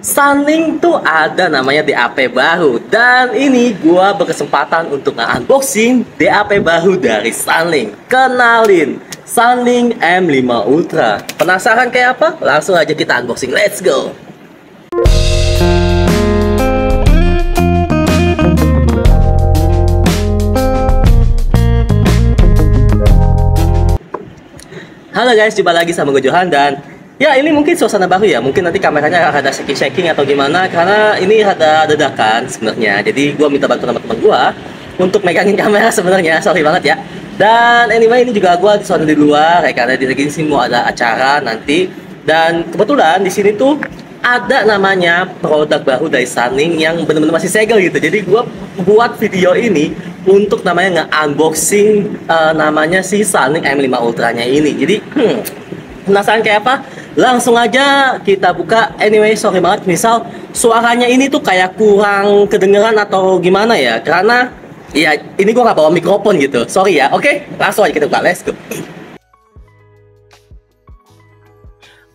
Sunling tuh ada namanya DAP baru. Dan ini gua berkesempatan untuk nge-unboxing DAP baru dari Sunling. Kenalin, Sunling M5 Ultra. Penasaran kayak apa? Langsung aja kita unboxing, let's go. Halo guys, jumpa lagi sama gue Johan dan ya ini mungkin suasana baru ya. Mungkin nanti kameranya ada shaking-shaking atau gimana karena ini ada dadakan sebenarnya. Jadi gue minta bantuan teman-teman gue untuk megangin kamera sebenarnya. Sorry banget ya. Dan anyway ini juga gue disuruh di luar ya karena di sini mau ada acara nanti. Dan kebetulan di sini tuh ada namanya produk baru dari Sunling yang bener-bener masih segel gitu. Jadi gue buat video ini untuk namanya nge-unboxing namanya si Sunling M5 Ultranya ini. Jadi penasaran kayak apa? Langsung aja kita buka. Anyway, sorry banget misal suaranya ini tuh kayak kurang kedengeran atau gimana ya, karena ya ini gua nggak bawa mikrofon gitu. Sorry ya. Oke, langsung aja kita buka. Let's go.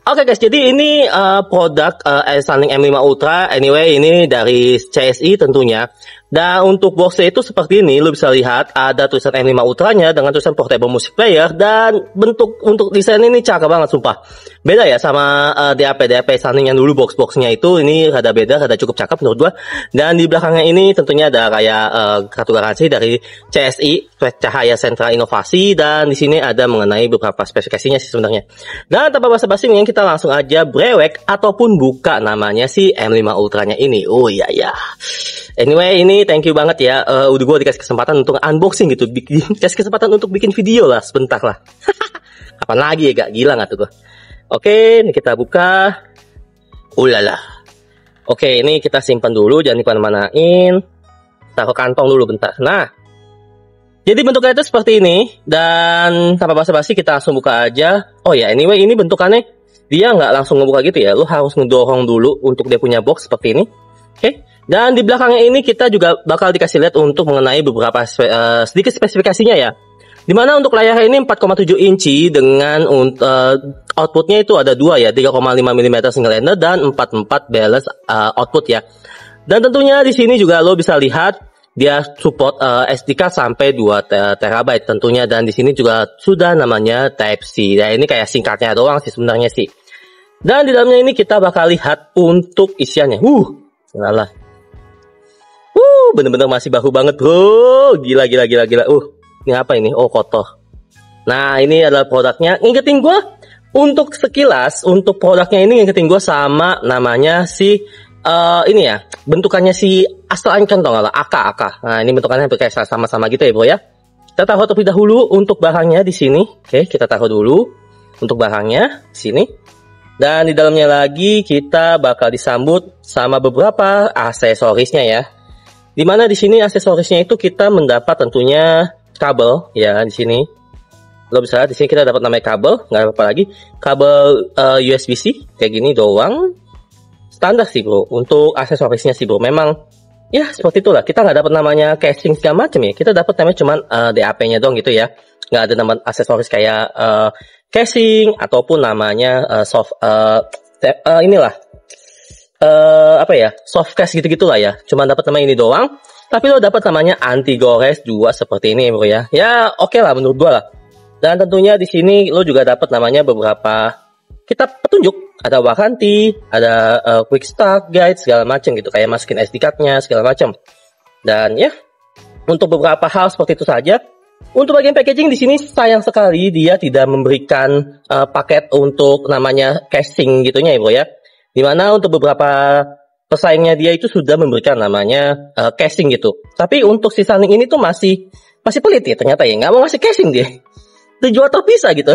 Oke guys, jadi ini produk Sunling M5 Ultra. Anyway, ini dari CSI tentunya. Dan untuk boxnya itu seperti ini, lo bisa lihat ada tulisan M5 Ultranya dengan tulisan Portable Music Player. Dan bentuk untuk desain ini cakep banget sumpah. Beda ya sama DAP Sunling yang dulu box-boxnya itu. Ini rada beda, rada cukup cakep menurut gua. Dan di belakangnya ini tentunya ada kayak kartu garansi dari CSI, Cahaya Sentra Inovasi. Dan di sini ada mengenai beberapa spesifikasinya sih sebenarnya. Dan tanpa basa-basi yang kita langsung aja brewek ataupun buka namanya si M5 Ultranya ini. Oh iya ya. Anyway, ini thank you banget ya. Udah gue dikasih kesempatan untuk unboxing gitu. Dikasih kesempatan untuk bikin video lah sebentar lah. Kapan lagi ya, gak gila gak tuh gue. Oke, ini kita buka. Ulala. Oke, ini kita simpan dulu, jangan dikemana-manain. Taruh kantong dulu bentar. Nah, jadi bentuknya itu seperti ini. Dan tanpa basa-basi kita langsung buka aja. Oh ya, anyway ini bentukannya dia nggak langsung ngebuka gitu ya. Lu harus ngedorong dulu untuk dia punya box seperti ini. Oke. Dan di belakangnya ini kita juga bakal dikasih lihat untuk mengenai beberapa sedikit spesifikasinya ya. Dimana untuk layarnya ini 4,7 inci dengan outputnya itu ada dua ya, 3,5 mm single ender dan 4,4 balance output ya. Dan tentunya di sini juga lo bisa lihat dia support SD card sampai 2 TB tentunya, dan di sini juga sudah namanya Type C. Ya ini kayak singkatnya doang sih sebenarnya sih. Dan di dalamnya ini kita bakal lihat untuk isiannya. Salah. Bener-bener masih baru banget bro. Gila. Ini apa ini? Oh, kotor. Nah, ini adalah produknya. Ngingetin gue untuk sekilas, untuk produknya ini ngingetin gue sama namanya si ini ya, bentukannya si Astro Ancon tau gak lah, AK. Nah, ini bentukannya kayak sama-sama gitu ya bro ya. Kita taruh terlebih dahulu untuk barangnya di sini. Oke, kita taruh dulu untuk barangnya di sini. Dan di dalamnya lagi kita bakal disambut sama beberapa aksesorisnya ya. Dimana di sini aksesorisnya itu kita mendapat tentunya kabel ya di sini. Lo bisa lihat di sini kita dapat namanya kabel, nggak apa-apa lagi. Kabel USB-C kayak gini doang. Standar sih bro untuk aksesorisnya sih bro. Memang ya seperti itulah. Kita nggak dapat namanya casing segala macam ya. Kita dapat namanya cuman DAP-nya doang gitu ya. Nggak ada nama aksesoris kayak casing ataupun namanya inilah. Apa ya, soft case gitu-gitulah ya. Cuma dapat nama ini doang. Tapi lo dapat namanya anti gores juga seperti ini bro ya. Ya oke lah menurut gua lah. Dan tentunya di sini lo juga dapat namanya beberapa kitab petunjuk, ada warranty, ada quick start guide segala macam gitu, kayak masukin SD card-nya segala macam. Dan ya untuk beberapa hal seperti itu saja. Untuk bagian packaging di sini sayang sekali dia tidak memberikan paket untuk namanya casing gitunya ya bro ya. Dimana untuk beberapa pesaingnya dia itu sudah memberikan namanya casing gitu. Tapi untuk si Sunling ini tuh masih pelit ya ternyata ya, nggak mau ngasih casing dia. Dijual terpisah gitu.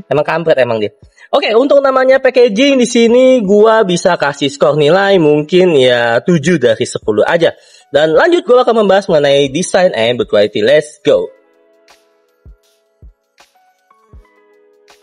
Emang kampret emang dia. Oke, untuk namanya packaging di sini gua bisa kasih skor nilai mungkin ya 7 dari 10 aja. Dan lanjut gua akan membahas mengenai desain and build quality. Let's go.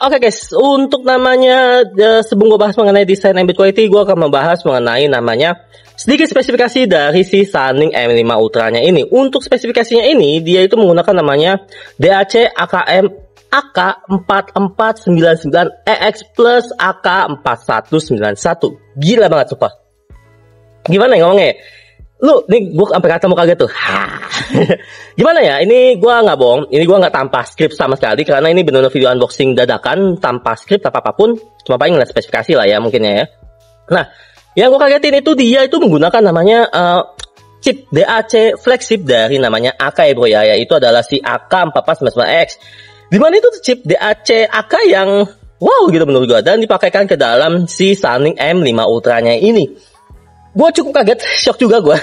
Oke guys, untuk namanya sebelum gue bahas mengenai desain and build quality, gue akan membahas mengenai namanya sedikit spesifikasi dari si Sunling M5 Ultranya ini. Untuk spesifikasinya ini, dia itu menggunakan namanya DAC AKM AK4499EX plus AK4191. Gila banget sumpah. Gimana ya ngomongnya? Lu, nih gue sampai kata mau kaget tuh. Gimana ya? Ini gue nggak bohong. Ini gue nggak tanpa skrip sama sekali karena ini benar-benar video unboxing dadakan tanpa skrip tanpa apapun. Cuma paling ngeliat spesifikasi lah ya mungkin ya. Nah, yang gue kagetin itu dia itu menggunakan namanya chip DAC flagship dari namanya AK ya bro ya. Yaitu adalah si AK4499X. Dimana itu chip DAC AK yang wow gitu menurut gue. Dan dipakaikan ke dalam si Sunny M5 Ultra-nya ini. Gue cukup kaget, shock juga gue.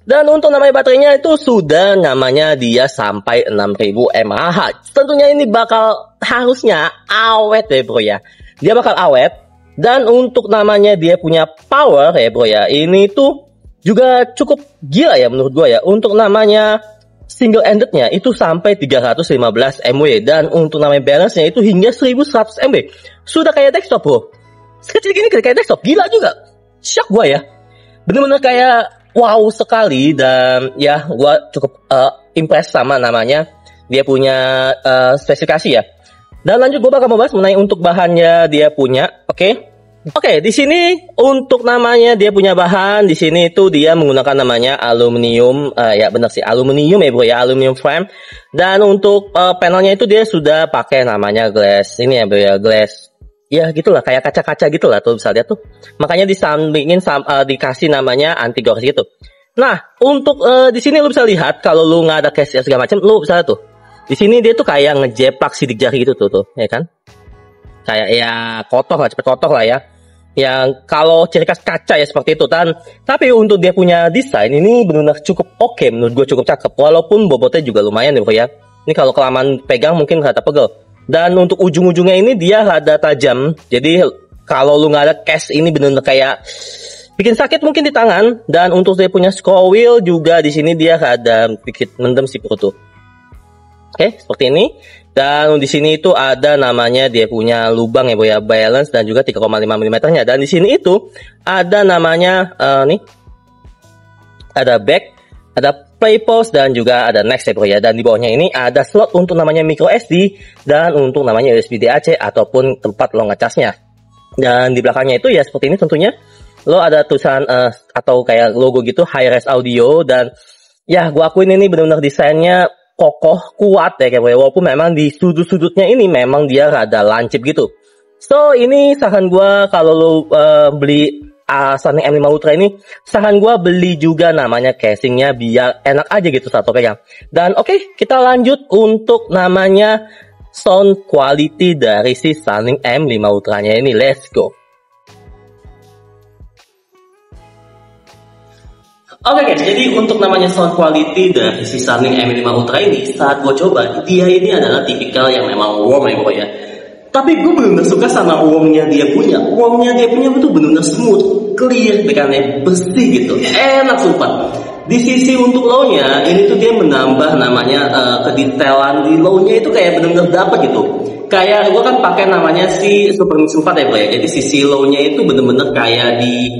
Dan untuk namanya baterainya itu sudah namanya dia sampai 6000 mAh. Tentunya ini bakal harusnya awet ya bro ya. Dia bakal awet. Dan untuk namanya dia punya power ya bro ya. Ini tuh juga cukup gila ya menurut gue ya. Untuk namanya single endednya itu sampai 315 mW. Dan untuk namanya balance-nya itu hingga 1100 mW. Sudah kayak desktop bro. Sekecil gini kayak desktop, gila juga. Shock gue ya. Bener-bener kayak wow sekali. Dan ya gue cukup impress sama namanya dia punya spesifikasi ya. Dan lanjut gue bakal membahas mengenai untuk bahannya dia punya. Oke, di sini untuk namanya dia punya bahan di sini itu dia menggunakan namanya aluminium. Ya benar sih aluminium ya bro ya, aluminium frame. Dan untuk panelnya itu dia sudah pakai namanya glass. Ini ya bro ya, glass. Ya gitulah kayak kaca-kaca gitulah tuh bisa lihat tuh. Makanya disambingin dikasih namanya anti gores gitu. Nah, untuk di sini lu bisa lihat kalau lu nggak ada case segala macam, lu bisa lihat tuh. Di sini dia tuh kayak ngejeplak sidik jari gitu tuh, ya kan? Kayak ya kotor lah, cepet kotor lah ya. Yang kalau ciri khas kaca ya seperti itu kan. Tapi untuk dia punya desain ini benar-benar cukup oke, menurut gue cukup cakep. Walaupun bobotnya juga lumayan ya. Ini kalau kelamaan pegang mungkin rada pegel. Dan untuk ujung-ujungnya ini dia rada tajam. Jadi kalau lu nggak ada case ini benar-benar kayak bikin sakit mungkin di tangan. Dan untuk dia punya scroll wheel juga di sini dia rada sedikit mendem sih perut tuh. Oke, seperti ini. Dan di sini itu ada namanya dia punya lubang ya, bro ya, balance dan juga 3,5 mm-nya. Dan di sini itu ada namanya nih. Ada back, ada play pause dan juga ada next ya, bro ya. Dan di bawahnya ini ada slot untuk namanya micro SD dan untuk namanya USB DAC ataupun tempat lo ngecasnya. Dan di belakangnya itu ya seperti ini tentunya. Lo ada tulisan atau kayak logo gitu Hi-Res Audio dan ya gua akuin ini benar-benar desainnya kokoh, kuat ya kayak walaupun memang di sudut-sudutnya ini memang dia rada lancip gitu. So ini saran gua kalau lo beli Sunny M5 Ultra ini, saran gua beli juga namanya casingnya biar enak aja gitu saat pegang. Dan oke, kita lanjut untuk namanya sound quality dari si Sunny M5 Ultra-nya ini. Let's go. Oke guys, jadi untuk namanya sound quality dari si Sunny M5 Ultra ini, saat gue coba, dia ini adalah tipikal yang memang warm ya bro ya. Tapi gue benar-benar suka sama warmnya dia punya. Warmnya dia punya itu benar-benar smooth, clear, tekannya bersih gitu. Enak sumpah. Di sisi untuk low-nya, ini tuh dia menambah namanya kedetailan di low-nya itu kayak benar-benar dapet gitu. Kayak gue kan pakai namanya si Super Mix 4 ya bro ya. Jadi sisi low-nya itu benar-benar kayak di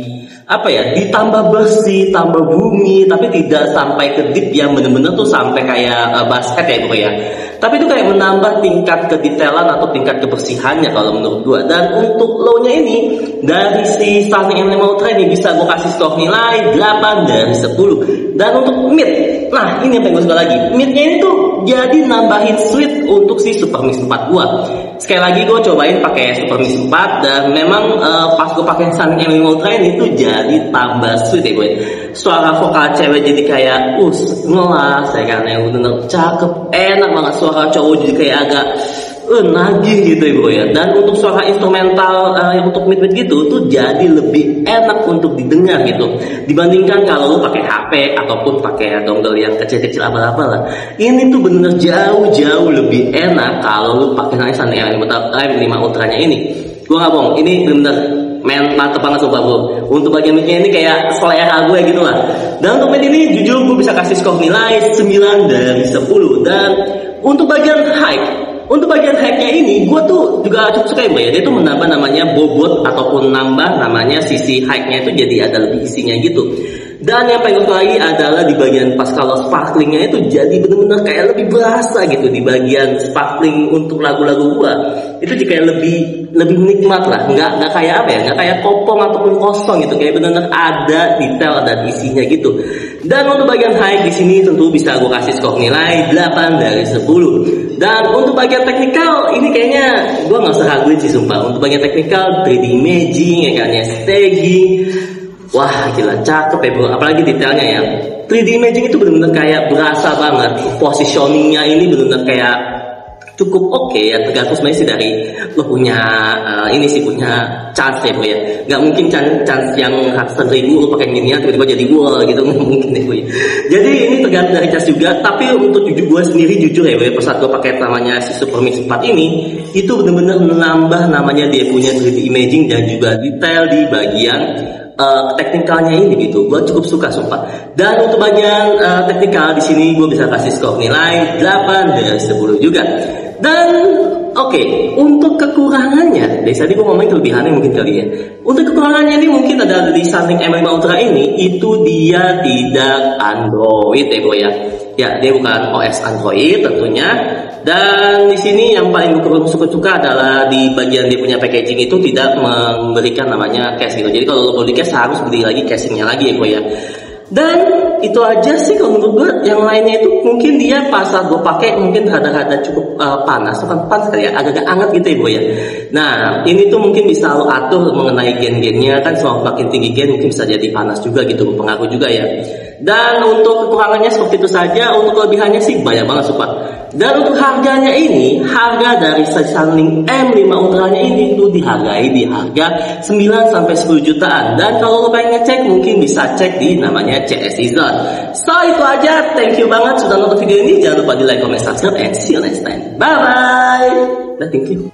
apa ya, ditambah bersih, tambah bumi, tapi tidak sampai ke deep yang bener-bener tuh sampai kayak basket ya bro ya. Tapi itu kayak menambah tingkat kedetailan atau tingkat kebersihannya kalau menurut gua. Dan untuk low-nya ini dari si Sunny M5 Ultra ini bisa gua kasih skor nilai 8 dari 10. Dan untuk mid, nah ini yang pengen gua suka lagi, midnya ini tuh jadi nambahin sweet untuk si Super Mix 4 gua. Sekali lagi gue cobain pakai Super Mix 4 dan memang pas gue pakai Sunny M5 Ultra ini tuh jadi tambah sweet ya gue. Suara vokal cewek jadi kayak ngelas ya kan, yang bener cakep, enak banget. Suara cowok jadi kayak agak nagih gitu ya bro ya. Dan untuk suara instrumental yang untuk mid gitu tuh jadi lebih enak untuk didengar gitu dibandingkan kalau lu pakai HP ataupun pakai dongle yang kecil-kecil abal-abal lah. Ini tuh bener jauh-jauh lebih enak kalau lu pakai Sunny M5 Ultra-nya ini. Gua nggak bohong, ini bener mantep banget sobat bro. Untuk bagian midnya ini kayak selera gue gitu lah. Dan untuk mid ini jujur gue bisa kasih skor nilai 9 dari 10. Dan untuk bagian high-nya ini, gue tuh juga cukup suka ya, dia tuh menambah namanya bobot ataupun nambah namanya sisi high-nya itu jadi ada lebih isinya gitu. Dan yang paling oke lagi adalah di bagian pas kalau sparklingnya itu jadi bener-bener kayak lebih berasa gitu di bagian sparkling untuk lagu-lagu gua. Itu jadi kayak lebih nikmat lah, nggak kayak apa ya, nggak kayak kopong ataupun kosong gitu, kayak bener-bener ada detail dan isinya gitu. Dan untuk bagian high di sini tentu bisa gua kasih skor nilai 8 dari 10. Dan untuk bagian teknikal ini kayaknya gue nggak usah raguin sih sumpah. Untuk bagian teknikal 3D imaging, ya kan ya, staging, wah gila cakep ya bro. Apalagi detailnya ya, 3D imaging itu benar-benar kayak berasa banget. Positioningnya ini benar-benar kayak cukup oke ya, tergantung sebenarnya sih dari lo punya ini sih punya chance ya bro ya. Nggak mungkin chance yang ratusan ribu lo pakai ginian tiba-tiba jadi wall gitu, nggak mungkin ya bro ya. Jadi ini tergantung dari chance juga. Tapi untuk gue sendiri jujur ya bro ya, pas saat gue pakai namanya si Super Mix 4 ini, itu benar-benar menambah namanya dia punya 3D imaging dan juga detail di bagian teknikalnya ini gitu. Gue cukup suka sumpah. Dan untuk bagian teknikal di sini gue bisa kasih skor nilai 8 dari 10 juga. Dan oke, untuk kekurangannya, dari tadi gue ngomongin kelebihannya mungkin kali ya. Untuk kekurangannya ini mungkin ada di Sunlink M5 Ultra ini, itu dia tidak Android ya bro ya. Ya, dia bukan OS Android tentunya. Dan di sini yang paling gue suka adalah di bagian dia punya packaging itu tidak memberikan namanya case gitu. Jadi kalau lo beli case harus beli lagi casingnya lagi ya bro ya. Dan itu aja sih kalau menurut gue. Yang lainnya itu mungkin dia pas saat gue pakai mungkin rada-rada cukup panas, bukan panas kali ya, agak-agak hangat gitu ya bro ya. Nah ini tuh mungkin bisa lo atur mengenai gen-gennya kan, semakin tinggi gen mungkin bisa jadi panas juga gitu, berpengaruh juga ya. Dan untuk kekurangannya seperti itu saja. Untuk kelebihannya sih banyak banget sumpah. Dan untuk harganya ini, harga dari Sunlink M5 Ultra-nya ini itu dihargai di harga 9-10 jutaan. Dan kalau lo pengen ngecek mungkin bisa cek di namanya CSI Zone. So itu aja, thank you banget sudah nonton video ini. Jangan lupa di like, comment, subscribe, and see you next time. Bye bye. Thank you.